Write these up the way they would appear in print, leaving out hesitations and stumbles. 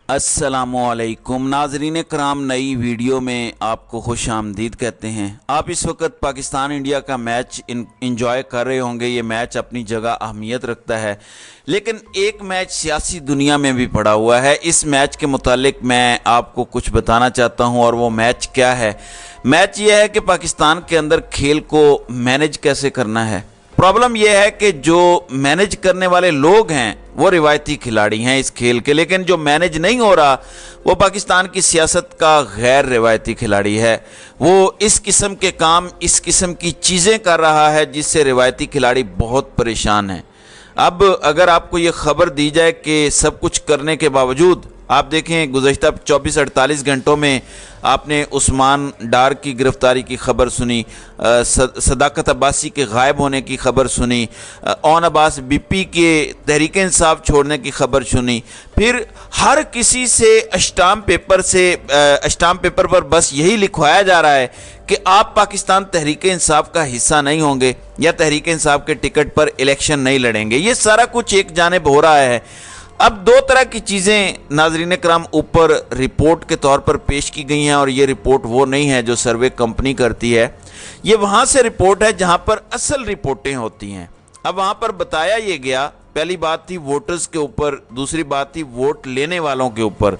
अस्सलामुअलैकुम नाजरीन कराम, नई वीडियो में आपको खुश आमदीद कहते हैं। आप इस वक्त पाकिस्तान इंडिया का मैच इंजॉय कर रहे होंगे। ये मैच अपनी जगह अहमियत रखता है, लेकिन एक मैच सियासी दुनिया में भी पड़ा हुआ है। इस मैच के मुतालिक मैं आपको कुछ बताना चाहता हूं, और वो मैच क्या है। मैच ये है कि पाकिस्तान के अंदर खेल को मैनेज कैसे करना है। प्रॉब्लम यह है कि जो मैनेज करने वाले लोग हैं वो रिवायती खिलाड़ी हैं इस खेल के, लेकिन जो मैनेज नहीं हो रहा वो पाकिस्तान की सियासत का गैर रिवायती खिलाड़ी है। वो इस किस्म के काम, इस किस्म की चीज़ें कर रहा है जिससे रिवायती खिलाड़ी बहुत परेशान हैं। अब अगर आपको ये खबर दी जाए कि सब कुछ करने के बावजूद, आप देखें गुज़श्ता 24-48 घंटों में आपने उस्मान डार की गिरफ्तारी की खबर सुनी, सदाकत अब्बासी के गायब होने की खबर सुनी, ओन अब्बास बीपी के तहरीक इंसाफ छोड़ने की खबर सुनी। फिर हर किसी से स्टाम्प पेपर पर बस यही लिखवाया जा रहा है कि आप पाकिस्तान तहरीक इंसाफ का हिस्सा नहीं होंगे या तहरीक इंसाफ के टिकट पर इलेक्शन नहीं लड़ेंगे। ये सारा कुछ एक जानिब हो रहा है। अब दो तरह की चीज़ें नाज़रीन कराम ऊपर रिपोर्ट के तौर पर पेश की गई हैं, और ये रिपोर्ट वो नहीं है जो सर्वे कंपनी करती है। ये वहाँ से रिपोर्ट है जहाँ पर असल रिपोर्टें होती हैं। अब वहाँ पर बताया ये गया, पहली बात थी वोटर्स के ऊपर, दूसरी बात थी वोट लेने वालों के ऊपर।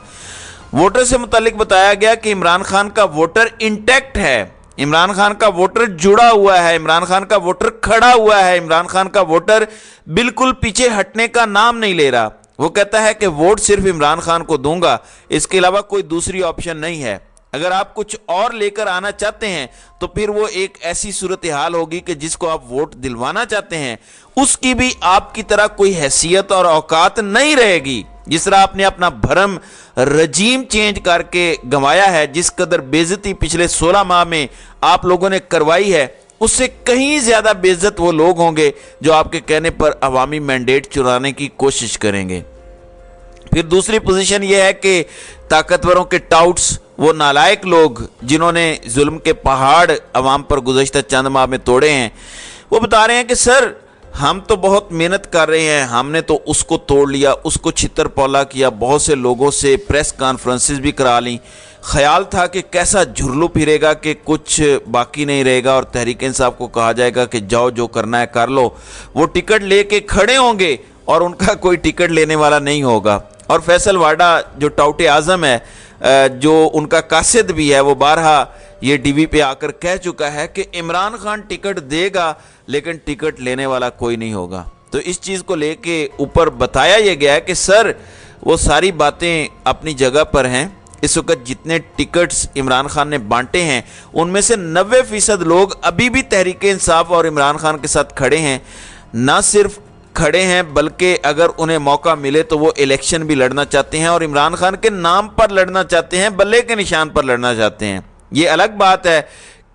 वोटर से मुतालिक बताया गया कि इमरान खान का वोटर इंटैक्ट है, इमरान खान का वोटर जुड़ा हुआ है, इमरान खान का वोटर खड़ा हुआ है, इमरान खान का वोटर बिल्कुल पीछे हटने का नाम नहीं ले रहा। वो कहता है कि वोट सिर्फ इमरान खान को दूंगा, इसके अलावा कोई दूसरी ऑप्शन नहीं है। अगर आप कुछ और लेकर आना चाहते हैं तो फिर वो एक ऐसी सूरत हाल होगी कि जिसको आप वोट दिलवाना चाहते हैं उसकी भी आपकी तरह कोई हैसियत और औकात नहीं रहेगी। जिस तरह आपने अपना भरम रजीम चेंज करके गंवाया है, जिस कदर बेइज्जती पिछले 16 माह में आप लोगों ने करवाई है, उससे कहीं ज्यादा बेइज्जत वो लोग होंगे जो आपके कहने पर अवामी मैंडेट चुराने की कोशिश करेंगे। फिर दूसरी पोजीशन ये है कि ताकतवरों के टाउट्स, वो नालायक लोग जिन्होंने जुल्म के पहाड़ अवाम पर गुज़श्ता चंद माह में तोड़े हैं, वो बता रहे हैं कि सर हम तो बहुत मेहनत कर रहे हैं, हमने तो उसको तोड़ लिया, उसको छितर पौला किया, बहुत से लोगों से प्रेस कॉन्फ्रेंसेस भी करा ली। ख्याल था कि कैसा झुरलू फिरेगा कि कुछ बाकी नहीं रहेगा और तहरीक इंसाफ को कहा जाएगा कि जाओ जो करना है कर लो। वो टिकट लेके खड़े होंगे और उनका कोई टिकट लेने वाला नहीं होगा। और फैसल वाडा जो टाउटे आज़म है, जो उनका कासिद भी है, वो बारहा ये टीवी पे आकर कह चुका है कि इमरान खान टिकट देगा लेकिन टिकट लेने वाला कोई नहीं होगा। तो इस चीज़ को लेके ऊपर बताया यह गया है कि सर वो सारी बातें अपनी जगह पर हैं। इस वक्त जितने टिकट्स इमरान खान ने बांटे हैं उनमें से 90% लोग अभी भी तहरीक इंसाफ और इमरान खान के साथ खड़े हैं। ना सिर्फ खड़े हैं बल्कि अगर उन्हें मौका मिले तो वो इलेक्शन भी लड़ना चाहते हैं और इमरान खान के नाम पर लड़ना चाहते हैं, बल्ले के निशान पर लड़ना चाहते हैं। ये अलग बात है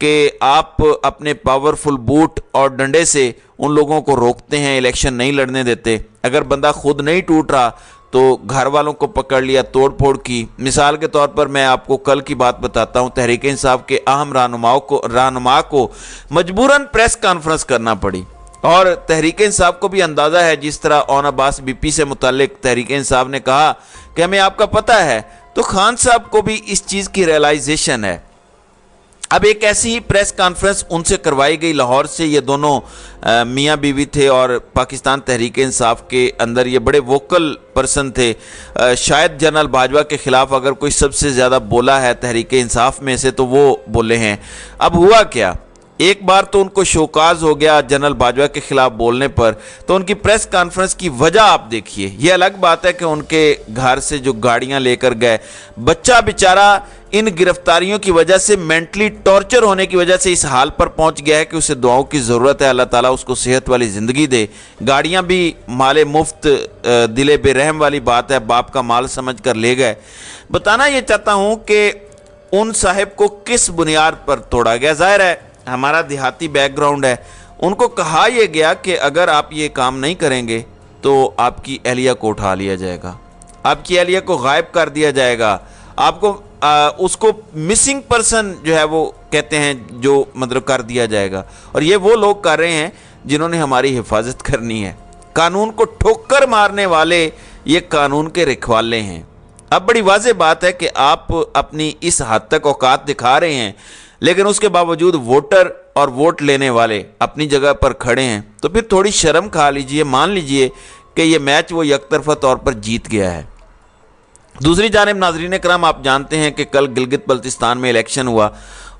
कि आप अपने पावरफुल बूट और डंडे से उन लोगों को रोकते हैं, इलेक्शन नहीं लड़ने देते। अगर बंदा खुद नहीं टूट रहा तो घर वालों को पकड़ लिया, तोड़ फोड़ की। मिसाल के तौर पर मैं आपको कल की बात बताता हूं, तहरीक इंसाफ के अहम रहनुमा को मजबूरन प्रेस कॉन्फ्रेंस करना पड़ी। और तहरीक इंसाफ को भी अंदाज़ा है, जिस तरह ओन अब्बास बीपी से मुतालिक तहरीक इंसाफ ने कहा कि हमें आपका पता है, तो खान साहब को भी इस चीज़ की रियलाइजेशन है। अब एक ऐसी ही प्रेस कॉन्फ्रेंस उनसे करवाई गई लाहौर से। ये दोनों मियाँ बीवी थे और पाकिस्तान तहरीक इंसाफ के अंदर ये बड़े वोकल पर्सन थे। शायद जनरल बाजवा के ख़िलाफ़ अगर कोई सबसे ज़्यादा बोला है तहरीक इंसाफ में से तो वो बोले हैं। अब हुआ क्या, एक बार तो उनको शोकाज हो गया जनरल बाजवा के खिलाफ बोलने पर, तो उनकी प्रेस कॉन्फ्रेंस की वजह आप देखिए। ये अलग बात है कि उनके घर से जो गाड़ियां लेकर गए, बच्चा बेचारा इन गिरफ्तारियों की वजह से, मेंटली टॉर्चर होने की वजह से इस हाल पर पहुंच गया है कि उसे दुआओं की ज़रूरत है, अल्लाह ताला उसको सेहत वाली ज़िंदगी दे। गाड़ियां भी माले मुफ्त, दिले बेरहम वाली बात है, बाप का माल समझ कर ले गए। बताना ये चाहता हूँ कि उन साहिब को किस बुनियाद पर तोड़ा गया। ज़ाहिर है हमारा देहाती बैकग्राउंड है, उनको कहा यह गया कि अगर आप ये काम नहीं करेंगे तो आपकी एहलिया को उठा लिया जाएगा, आपकी एहलिया को गायब कर दिया जाएगा, आपको उसको मिसिंग पर्सन जो है वो कहते हैं, जो मतलब कर दिया जाएगा। और ये वो लोग कर रहे हैं जिन्होंने हमारी हिफाजत करनी है। कानून को ठोकर मारने वाले ये कानून के रखवाले हैं। अब बड़ी वाज़ेह बात है कि आप अपनी इस हद तक औकात दिखा रहे हैं, लेकिन उसके बावजूद वोटर और वोट लेने वाले अपनी जगह पर खड़े हैं, तो फिर थोड़ी शर्म खा लीजिए, मान लीजिए कि ये मैच वो यकतरफा तौर पर जीत गया है। दूसरी जानिब नाज़रीन कराम, आप जानते हैं कि कल गिलगित बल्तिस्तान में इलेक्शन हुआ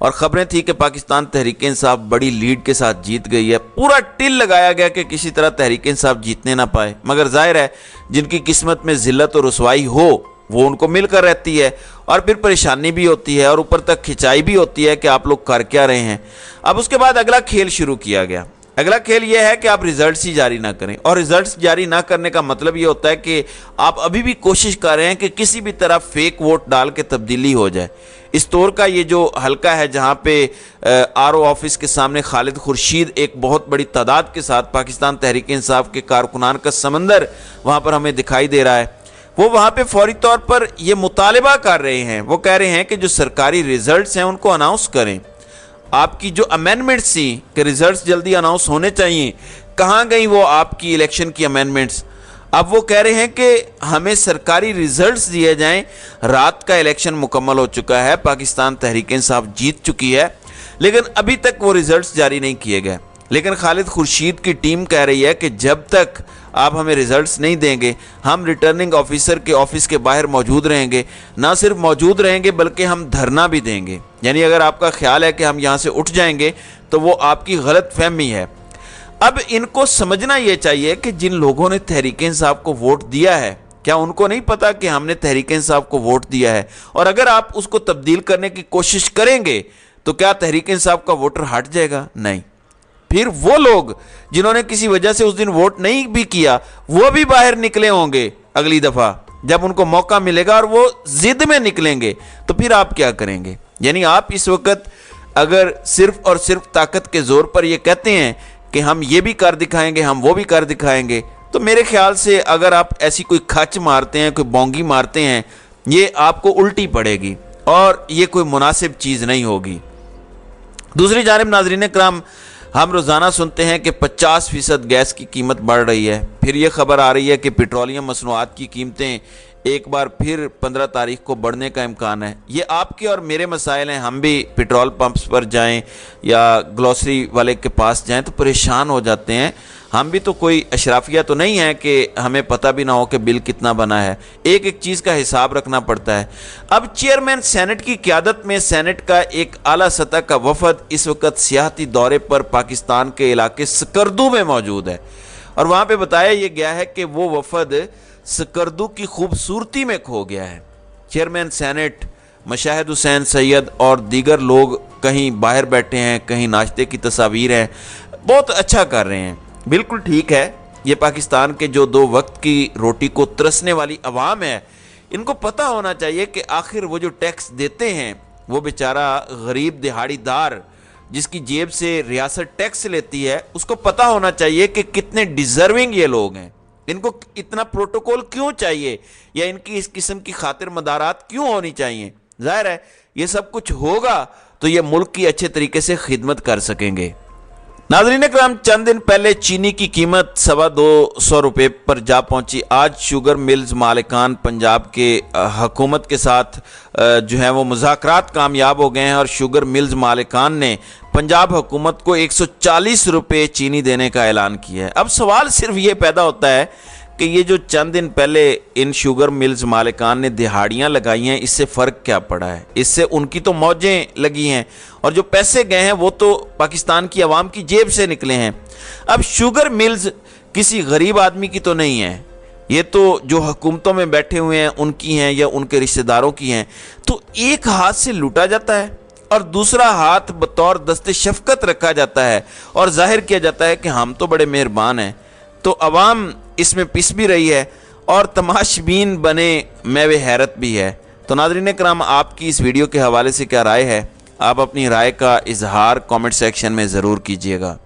और ख़बरें थी कि पाकिस्तान तहरीक इंसाफ बड़ी लीड के साथ जीत गई है। पूरा टिल लगाया गया कि किसी तरह तहरीक इंसाफ जीतने ना पाए, मगर जाहिर है जिनकी किस्मत में ज़िल्लत और रुसवाई हो वो उनको मिलकर रहती है, और फिर परेशानी भी होती है और ऊपर तक खिंचाई भी होती है कि आप लोग कर क्या रहे हैं। अब उसके बाद अगला खेल शुरू किया गया। अगला खेल यह है कि आप रिजल्ट्स ही जारी ना करें, और रिजल्ट्स जारी ना करने का मतलब ये होता है कि आप अभी भी कोशिश कर रहे हैं कि किसी भी तरह फेक वोट डाल के तब्दीली हो जाए। इस तौर का ये जो हलका है जहाँ पे आरओ ऑफिस के सामने खालिद खुर्शीद एक बहुत बड़ी तादाद के साथ पाकिस्तान तहरीक इंसाफ के कारकुनान का समंदर वहाँ पर हमें दिखाई दे रहा है, वो वहाँ पे फौरी तौर पर ये मुतालिबा कर रहे हैं। वो कह रहे हैं कि जो सरकारी रिजल्ट्स हैं उनको अनाउंस करें। आपकी जो अमेंडमेंट्स थी कि रिजल्ट्स जल्दी अनाउंस होने चाहिए, कहाँ गई वो आपकी इलेक्शन की अमेंडमेंट्स? अब वो कह रहे हैं कि हमें सरकारी रिजल्ट्स दिए जाएं। रात का इलेक्शन मुकम्मल हो चुका है, पाकिस्तान तहरीक इंसाफ जीत चुकी है, लेकिन अभी तक वो रिजल्ट्स जारी नहीं किए गए। लेकिन खालिद खुर्शीद की टीम कह रही है कि जब तक आप हमें रिजल्ट्स नहीं देंगे, हम रिटर्निंग ऑफिसर के ऑफिस के बाहर मौजूद रहेंगे। ना सिर्फ मौजूद रहेंगे बल्कि हम धरना भी देंगे। यानी अगर आपका ख्याल है कि हम यहाँ से उठ जाएंगे तो वो आपकी गलत फहमी है। अब इनको समझना ये चाहिए कि जिन लोगों ने तहरीक इंसाफ को वोट दिया है, क्या उनको नहीं पता कि हमने तहरीक इंसाफ को वोट दिया है? और अगर आप उसको तब्दील करने की कोशिश करेंगे तो क्या तहरीक इंसाफ का वोटर हट जाएगा? नहीं। फिर वो लोग जिन्होंने किसी वजह से उस दिन वोट नहीं भी किया, वो भी बाहर निकले होंगे अगली दफ़ा जब उनको मौका मिलेगा, और वो जिद में निकलेंगे। तो फिर आप क्या करेंगे? यानी आप इस वक्त अगर सिर्फ और सिर्फ ताकत के ज़ोर पर ये कहते हैं कि हम ये भी कर दिखाएंगे, हम वो भी कर दिखाएंगे, तो मेरे ख्याल से अगर आप ऐसी कोई खच मारते हैं, कोई बोंगी मारते हैं, ये आपको उल्टी पड़ेगी और ये कोई मुनासिब चीज़ नहीं होगी। दूसरी जानिब नाज़रीन कराम, हम रोज़ाना सुनते हैं कि 50% गैस की कीमत बढ़ रही है। फिर ये खबर आ रही है कि पेट्रोलियम मसनूआत की कीमतें एक बार फिर 15 तारीख को बढ़ने का इम्कान है। ये आपके और मेरे मसाइल हैं। हम भी पेट्रोल पंप्स पर जाएं या ग्लॉसरी वाले के पास जाएं तो परेशान हो जाते हैं। हम भी तो कोई अशराफिया तो नहीं है कि हमें पता भी ना हो कि बिल कितना बना है। एक एक चीज़ का हिसाब रखना पड़ता है। अब चेयरमैन सेनेट की क़यादत में सेनेट का एक आला सतह का वफद इस वक्त सियाहती दौरे पर पाकिस्तान के इलाके स्कर्दू में मौजूद है, और वहाँ पे बताया ये गया है कि वो वफद स्कर्दू की खूबसूरती में खो गया है। चेयरमैन सेनेट मशाहिद हुसैन सैयद और दीगर लोग कहीं बाहर बैठे हैं, कहीं नाश्ते की तस्वीर हैं, बहुत अच्छा कर रहे हैं। बिल्कुल ठीक है, ये पाकिस्तान के जो 2 वक्त की रोटी को तरसने वाली अवाम है, इनको पता होना चाहिए कि आखिर वो जो टैक्स देते हैं, वो बेचारा गरीब दिहाड़ीदार जिसकी जेब से रियासत टैक्स लेती है, उसको पता होना चाहिए कि कितने डिज़र्विंग ये लोग हैं। इनको इतना प्रोटोकॉल क्यों चाहिए, या इनकी इस किस्म की खातिर मदारात क्यों होनी चाहिए? जाहिर है ये सब कुछ होगा तो ये मुल्क की अच्छे तरीके से खिदमत कर सकेंगे। नाज़रीन कराम, चंद दिन पहले चीनी की कीमत 225 रुपये पर जा पहुंची। आज शुगर मिल्स मालिकान पंजाब के हुकूमत के साथ जो है वो मुज़ाकरात कामयाब हो गए हैं, और शुगर मिल्स मालिकान ने पंजाब हुकूमत को 140 रुपये चीनी देने का ऐलान किया है। अब सवाल सिर्फ ये पैदा होता है कि ये जो चंद दिन पहले इन शुगर मिल्स मालिकान ने दिहाड़ियाँ लगाई हैं, इससे फ़र्क क्या पड़ा है? इससे उनकी तो मौजें लगी हैं, और जो पैसे गए हैं वो तो पाकिस्तान की आवाम की जेब से निकले हैं। अब शुगर मिल्स किसी गरीब आदमी की तो नहीं है, ये तो जो हुकूमतों में बैठे हुए हैं उनकी हैं या उनके रिश्तेदारों की हैं। तो एक हाथ से लूटा जाता है और दूसरा हाथ बतौर दस्ते शफकत रखा जाता है, और जाहिर किया जाता है कि हम तो बड़े मेहरबान हैं। तो अवाम इसमें पिस भी रही है और तमाशबीन बने मैवे हैरत भी है। तो नाज़रीन कराम, आपकी इस वीडियो के हवाले से क्या राय है? आप अपनी राय का इजहार कमेंट सेक्शन में ज़रूर कीजिएगा।